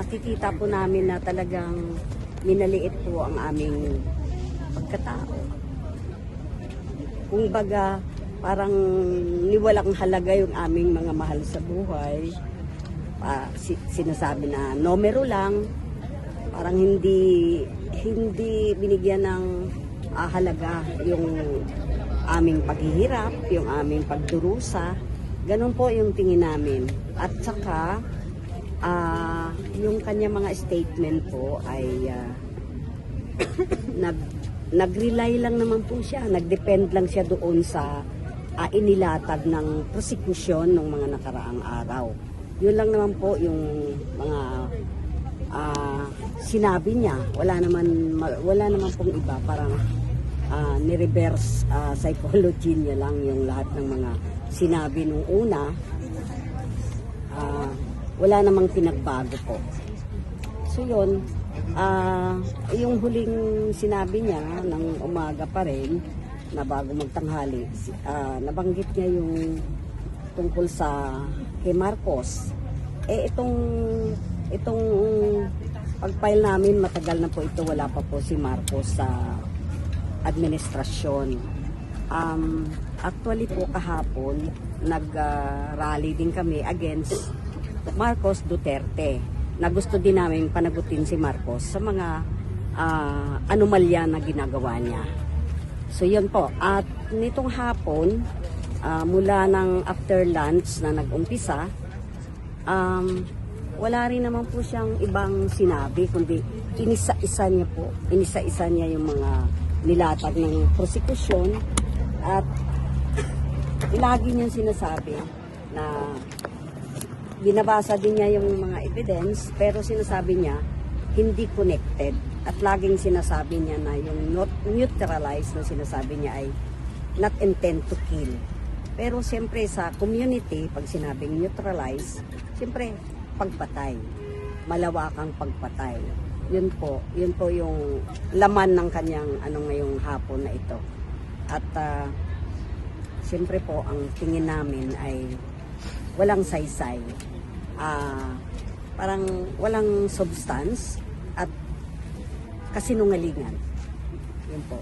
nakikita po namin na talagang minaliit po ang aming pagkatao. Kung baga, parang niwalang halaga yung aming mga mahal sa buhay. Sinasabi na numero lang, parang hindi binigyan ng halaga yung aming paghihirap, yung aming pagdurusa. Ganun po yung tingin namin. At saka, yung kanya mga statement po ay nag-rely lang naman po siya, nag-depend lang siya doon sa inilatag ng prosecution ng mga nakaraang araw. Yun lang naman po yung mga sinabi niya. Wala naman pong iba, parang ni-reverse psychology niya lang yung lahat ng mga sinabi nung una. Wala namang pinagbago po. So yun, yung huling sinabi niya ng umaga pa rin, na bago magtanghali, nabanggit niya yung tungkol sa kay Marcos. Itong pag-file namin, matagal na po ito, wala pa po si Marcos sa administrasyon. Actually po kahapon, nag-rally din kami against Marcos Duterte, na gusto din namin panagutin si Marcos sa mga anomalya na ginagawa niya. So yun po, at nitong hapon, mula ng after lunch na nag-umpisa, wala rin naman po siyang ibang sinabi, kundi inisa-isa niya yung mga nilatag ng prosekusyon, at lagi niyang sinasabi na binabasa din niya yung mga evidence, pero sinasabi niya hindi connected, at laging sinasabi niya na yung not neutralized na sinasabi niya ay not intent to kill. Pero siyempre sa community, pag sinabing neutralize, siyempre pagpatay, malawakang pagpatay. Yun po yung laman ng kanyang ngayong hapon na ito. At siyempre po ang tingin namin ay walang saysay, parang walang substance at kasinungalingan. Yun po.